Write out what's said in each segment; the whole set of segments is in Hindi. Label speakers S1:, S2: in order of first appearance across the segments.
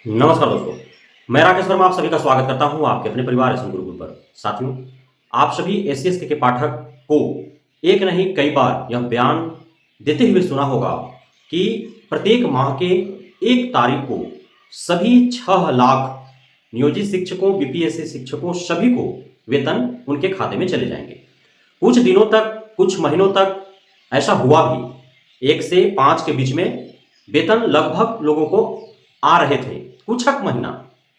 S1: नमस्कार दोस्तों, मैं राकेश वर्मा आप सभी का स्वागत करता हूं आपके अपने परिवार एसएम गुरुकुल पर। साथियों, आप सभी एससीएसटी के पाठक को एक नहीं कई बार यह बयान देते हुए सुना होगा कि प्रत्येक माह के 1 तारीख को सभी 6 लाख नियोजित शिक्षकों, बीपीएससी शिक्षकों सभी को वेतन उनके खाते में चले जाएंगे। कुछ दिनों तक, कुछ महीनों तक ऐसा हुआ भी। 1 से 5 के बीच में वेतन लगभग लोगों को आ रहे थे। कुछ एक महीना,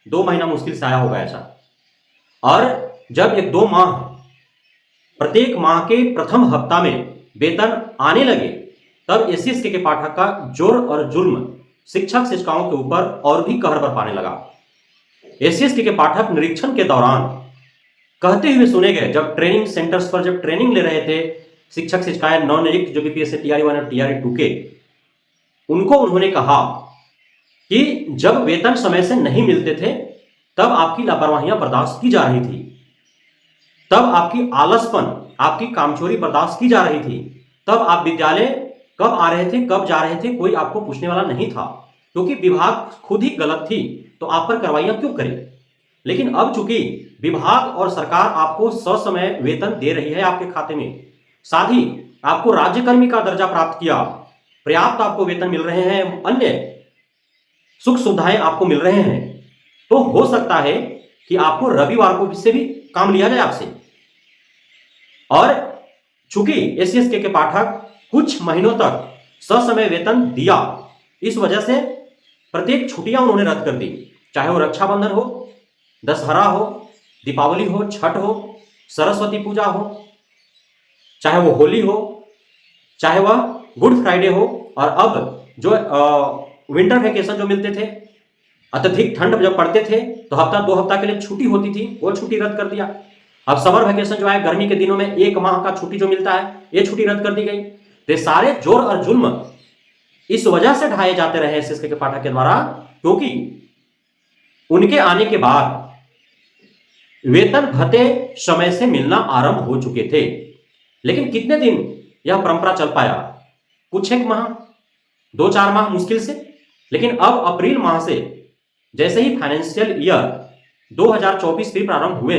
S1: 2 महीना मुश्किल से आया होगा ऐसा। और जब 1-2 माह, प्रत्येक माह के प्रथम हफ्ता में वेतन आने लगे, तब एससीएसटी के पाठक का जोर और जुल्म शिक्षक शिक्षिकाओं के ऊपर और भी कहर बरपाने लगा। एससीएसटी के पाठक निरीक्षण के दौरान कहते हुए सुने गए, जब ट्रेनिंग सेंटर्स पर जब ट्रेनिंग ले रहे थे शिक्षक शिक्षिकाएं नवनियुक्त जो बीपीएससी टीआरई 1 और टीआरई 2 के, उनको उन्होंने कहा कि जब वेतन समय से नहीं मिलते थे तब आपकी लापरवाहियां बर्दाश्त की जा रही थी, तब आपकी आलसपन, आपकी कामचोरी बर्दाश्त की जा रही थी, तब आप विद्यालय कब आ रहे थे, कब जा रहे थे, कोई आपको पूछने वाला नहीं था, क्योंकि विभाग खुद ही गलत थी तो आप पर कार्रवाइयां क्यों करें। लेकिन अब चूंकि विभाग और सरकार आपको ससमय वेतन दे रही है आपके खाते में, साथ ही आपको राज्यकर्मी का दर्जा प्राप्त किया, पर्याप्त आपको वेतन मिल रहे हैं, अन्य सुख सुविधाएं आपको मिल रहे हैं, तो हो सकता है कि आपको रविवार को से भी काम लिया जाए आपसे। और चूंकि एससीएसटी के पाठक कुछ महीनों तक ससमय वेतन दिया, इस वजह से प्रत्येक छुट्टियां उन्होंने रद्द कर दी, चाहे वो रक्षाबंधन हो, दशहरा हो, दीपावली हो, छठ हो, सरस्वती पूजा हो, चाहे वो होली हो, चाहे वह गुड फ्राइडे हो, और अब जो विंटर वैकेशन जो मिलते थे, अत्यधिक ठंड जब पड़ते थे तो हफ्ता 2 हफ्ता के लिए छुट्टी होती थी, वो छुट्टी रद्द कर दिया। अब समर वैकेशन जो है, गर्मी के दिनों में 1 माह का छुट्टी जो मिलता है, ये छुट्टी रद्द कर दी गई। तो सारे जोर और जुल्म इस वजह से ढाए जाते रहे एससीएसटी के पाठक के द्वारा, क्योंकि उनके आने के बाद वेतन भत्ते समय से मिलना आरंभ हो चुके थे। लेकिन कितने दिन यह परंपरा चल पाया? कुछ एक माह, 2-4 माह मुश्किल से। लेकिन अब अप्रैल माह से जैसे ही फाइनेंशियल ईयर 2024 भी प्रारंभ हुए,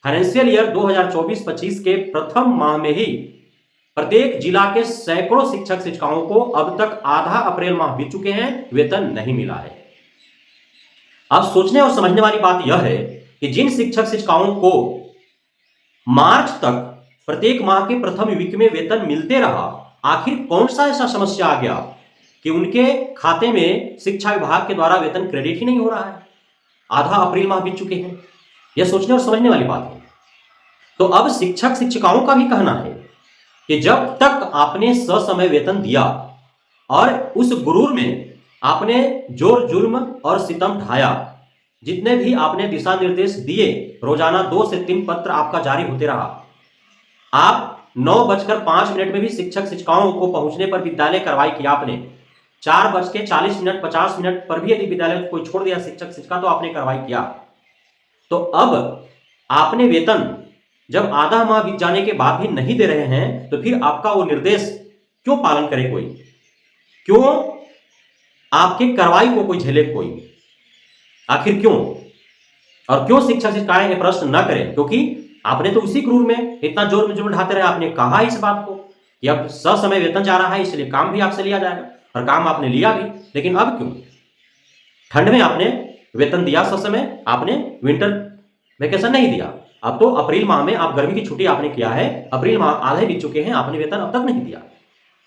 S1: फाइनेंशियल ईयर 2024-25 के प्रथम माह में ही प्रत्येक जिला के सैकड़ों शिक्षक शिक्षिकाओं को अब तक आधा अप्रैल माह बीत चुके हैं, वेतन नहीं मिला है। अब सोचने और समझने वाली बात यह है कि जिन शिक्षक शिक्षिकाओं को मार्च तक प्रत्येक माह के प्रथम वीक में वेतन मिलते रहा, आखिर कौन सा ऐसा समस्या आ गया कि उनके खाते में शिक्षा विभाग के द्वारा वेतन क्रेडिट ही नहीं हो रहा है? आधा अप्रैल माह बीत चुके हैं। यह सोचने और समझने वाली बात है। तो अब शिक्षक शिक्षिकाओं का भी कहना है कि जब तक आपने ससमय वेतन दिया और उस गुरूर में आपने जोर जुल्म और सितम ढाया, जितने भी आपने दिशा निर्देश दिए, रोजाना 2 से 3 पत्र आपका जारी होते रहा, आप 9:05 में भी शिक्षक शिक्षिकाओं को पहुंचने पर विद्यालय कार्रवाई किया आपने, 4:40 50 मिनट पर भी यदि विद्यालय को कोई छोड़ दिया शिक्षक शिक्षिका, तो आपने कार्रवाई किया। तो अब आपने वेतन जब आधा माह बीत जाने के बाद भी नहीं दे रहे हैं, तो फिर आपका वो निर्देश क्यों पालन करे कोई? क्यों आपके कार्रवाई को कोई झेले कोई? आखिर क्यों? और क्यों शिक्षक शिक्षिकाएं ये प्रश्न न करें? क्योंकि आपने तो उसी क्रूर में इतना जोर में जोर ढाते रहे। आपने कहा इस बात को कि अब ससमय वेतन जा रहा है, इसलिए काम भी आपसे लिया जाएगा, और काम आपने लिया भी। लेकिन अब क्यों? ठंड में आपने वेतन दिया ससमय, आपने विंटर वैकेशन नहीं दिया। अब तो अप्रैल माह में आप गर्मी की छुट्टी आपने किया है, अप्रैल माह आधे बीत चुके हैं, आपने वेतन अब तक नहीं दिया।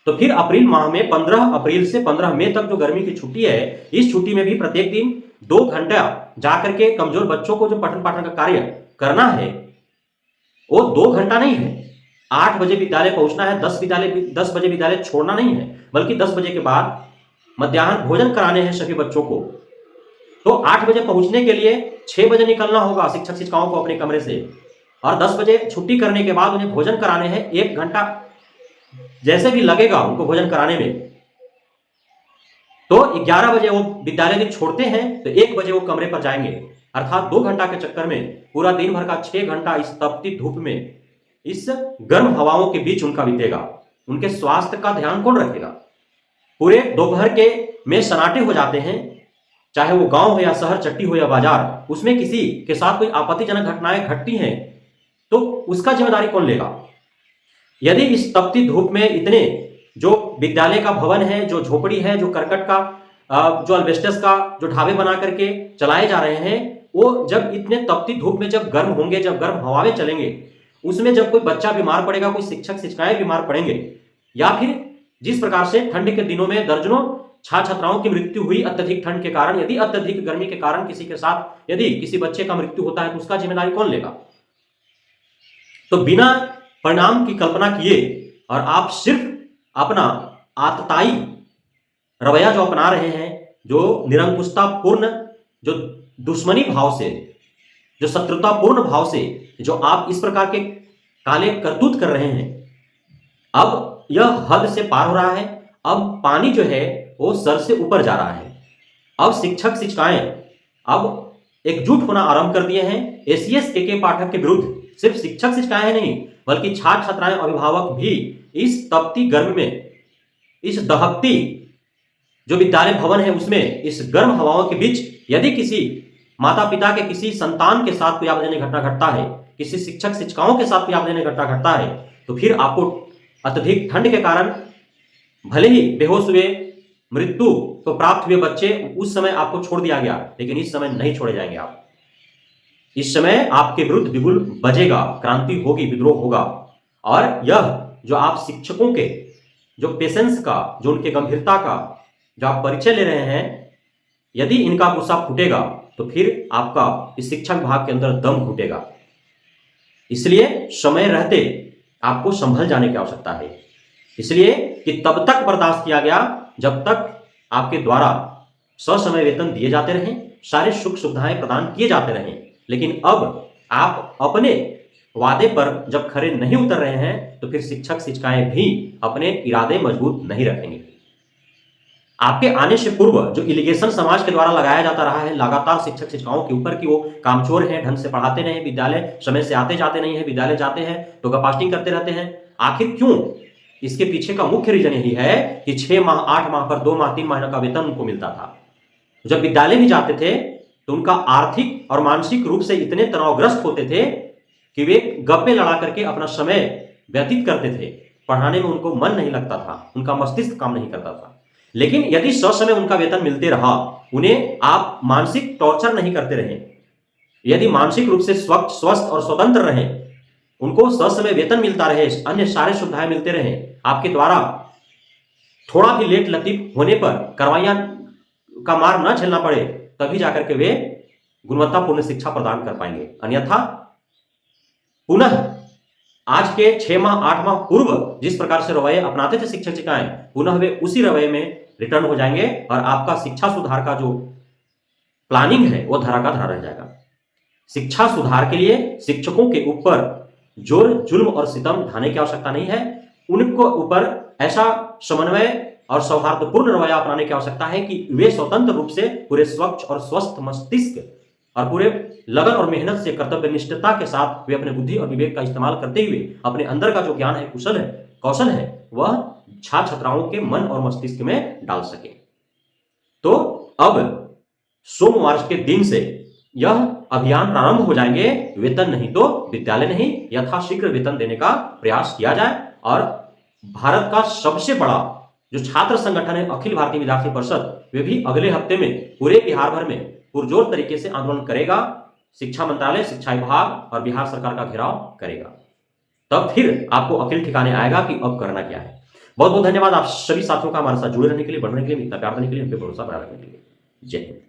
S1: तो फिर अप्रैल माह में 15 अप्रैल से 15 मई तक जो गर्मी की छुट्टी है, इस छुट्टी में भी प्रत्येक दिन 2 घंटा जाकर के कमजोर बच्चों को जो पठन पाठन का कार्य करना है, वो 2 घंटा नहीं है। 8 बजे विद्यालय पहुंचना है, 10 बजे विद्यालय छोड़ना नहीं है, बल्कि 10 बजे के बाद मध्याह्न भोजन कराने हैं सभी बच्चों को। तो 8 बजे पहुंचने के लिए 6 बजे निकलना होगा शिक्षक शिक्षिकाओं को अपने कमरे से, और 10 बजे छुट्टी करने के बाद उन्हें भोजन कराने हैं। 1 घंटा जैसे भी लगेगा उनको भोजन कराने में, तो 11 बजे वो विद्यालय भी छोड़ते हैं, तो 1 बजे वो कमरे पर जाएंगे। अर्थात 2 घंटा के चक्कर में पूरा दिन भर का 6 घंटा इस तपती धूप में, इस गर्म हवाओं के बीच उनका बीतेगा। उनके स्वास्थ्य का ध्यान कौन रखेगा? पूरे दोपहर के में सन्नाटे हो जाते हैं, चाहे वो गांव हो या शहर, चट्टी हो या बाजार, उसमें किसी के साथ कोई आपत्तिजनक घटनाएं घटती हैं तो उसका जिम्मेदारी कौन लेगा? यदि इस तपती धूप में इतने जो विद्यालय का भवन है, जो झोपड़ी है, जो करकट का जो अल्बेस्टस का जो ढाबे बना करके चलाए जा रहे हैं, वो जब इतने तपती धूप में जब गर्म होंगे, जब गर्म हवाएं चलेंगे, उसमें जब कोई बच्चा बीमार पड़ेगा, कोई शिक्षक शिक्षिकाएं बीमार पड़ेंगे, या फिर जिस प्रकार से ठंड के दिनों में दर्जनों छात्र छात्राओं की मृत्यु हुई अत्यधिक ठंड के कारण, यदि अत्यधिक गर्मी के कारण किसी के साथ यदि किसी बच्चे का मृत्यु होता है तो उसका जिम्मेदारी कौन लेगा? तो बिना परिणाम की कल्पना किए और आप सिर्फ अपना आतताई रवैया जो अपना रहे हैं, जो निरंकुशतापूर्ण, जो दुश्मनी भाव से, जो शत्रुतापूर्ण भाव से जो आप इस प्रकार के काले करतूत कर रहे हैं, अब यह हद से पार हो रहा है। अब पानी जो है वो सर से ऊपर जा रहा है। अब शिक्षक शिक्षिकाएं अब एकजुट होना आरंभ कर दिए हैं एसीएस के पाठक के विरुद्ध। सिर्फ शिक्षक शिक्षिकाएं नहीं बल्कि छात्र छात्राएं, अभिभावक भी इस तपती गर्म में, इस दहकती जो विद्यालय भवन है उसमें, इस गर्म हवाओं के बीच यदि किसी माता पिता के किसी संतान के साथ कोई आपत्तिजनक घटना घटता है, किसी शिक्षक शिक्षिकाओं के साथ कोई आपत्तिजनक घटना घटता है, तो फिर आपको अत्यधिक ठंड के कारण भले ही बेहोश हुए, मृत्यु को प्राप्त हुए बच्चे, उस समय आपको छोड़ दिया गया, लेकिन इस समय नहीं छोड़े जाएंगे आप। इस समय आपके विरुद्ध बिगुल बजेगा, क्रांति होगी, विद्रोह होगा। और यह जो आप शिक्षकों के जो पेशेंस का, जो उनके गंभीरता का जो आप परिचय ले रहे हैं, यदि इनका गुस्सा फूटेगा तो फिर आपका इस शिक्षक विभाग के अंदर दम घुटेगा। इसलिए समय रहते आपको संभल जाने की आवश्यकता है। इसलिए कि तब तक बर्दाश्त किया गया जब तक आपके द्वारा ससमय वेतन दिए जाते रहें, सारे सुख सुविधाएं प्रदान किए जाते रहें। लेकिन अब आप अपने वादे पर जब खरे नहीं उतर रहे हैं तो फिर शिक्षक शिक्षिकाएं भी अपने इरादे मजबूत नहीं रखेंगे। आपके आने से पूर्व जो इलिगेशन समाज के द्वारा लगाया जाता रहा है लगातार शिक्षक शिक्षिकाओं के ऊपर कि वो कामचोर हैं, ढंग से पढ़ाते नहीं, विद्यालय समय से आते जाते नहीं है, विद्यालय जाते हैं तो गपास्टिंग करते रहते हैं, आखिर क्यों? इसके पीछे का मुख्य रीजन यही है कि 6 माह 8 माह पर 2 माह 3 महीने का वेतन उनको मिलता था। जब विद्यालय भी जाते थे तो उनका आर्थिक और मानसिक रूप से इतने तनावग्रस्त होते थे कि वे गप्पे लड़ा करके अपना समय व्यतीत करते थे। पढ़ाने में उनको मन नहीं लगता था, उनका मस्तिष्क काम नहीं करता था। लेकिन यदि ससमय उनका वेतन मिलते रहा, उन्हें आप मानसिक टॉर्चर नहीं करते रहे, यदि मानसिक रूप से स्वस्थ और स्वतंत्र रहे, उनको ससमय वेतन मिलता रहे, अन्य सारे सुविधाएं मिलते रहे, आपके द्वारा थोड़ा भी लेट लतीफ होने पर कार्रवाइयां का मार न झेलना पड़े, तभी जाकर के वे गुणवत्तापूर्ण शिक्षा प्रदान कर पाएंगे। अन्यथा पुनः आज के 6 माह 8 माह पूर्व जिस प्रकार से रवैये अपनाते थे शिक्षक शिक्षिकाएं, पुनः वे उसी रवैये में रिटर्न हो जाएंगे और आपका शिक्षा सुधार का जो प्लानिंग है वो धरा का धरा रह जाएगा। शिक्षा सुधार के लिए शिक्षकों के ऊपर जोर जुल्म और सितम ढाने की आवश्यकता नहीं है, उनको ऊपर ऐसा समन्वय और सौहार्दपूर्ण रवैया अपनाने की आवश्यकता है कि वे स्वतंत्र रूप से पूरे स्वच्छ और स्वस्थ मस्तिष्क और पूरे लगन और मेहनत से कर्तव्य निष्ठता के साथ वे अपने बुद्धि और विवेक का इस्तेमाल करते हुए अपने अंदर का जो ज्ञान है, कौशल है, वह छात्र छात्राओं के मन और मस्तिष्क में डाल सके। तो अब सोमवार के दिन से यह अभियान प्रारंभ हो जाएंगे। वेतन नहीं तो विद्यालय नहीं, यथाशीघ्र वेतन देने का प्रयास किया जाए। और भारत का सबसे बड़ा जो छात्र संगठन है अखिल भारतीय विद्यार्थी परिषद, वे भी अगले हफ्ते में पूरे बिहार भर में पुरजोर तरीके से आंदोलन करेगा। शिक्षा मंत्रालय, शिक्षा विभाग और बिहार सरकार का घेराव करेगा। तब फिर आपको अकिल ठिकाने आएगा कि अब करना क्या है। बहुत बहुत धन्यवाद आप सभी साथियों का हमारे साथ जुड़े रहने के लिए, बढ़ने के लिए, इतना प्यार देने के लिए, हम पे भरोसा बनाए रखने के लिए। जय हिंद।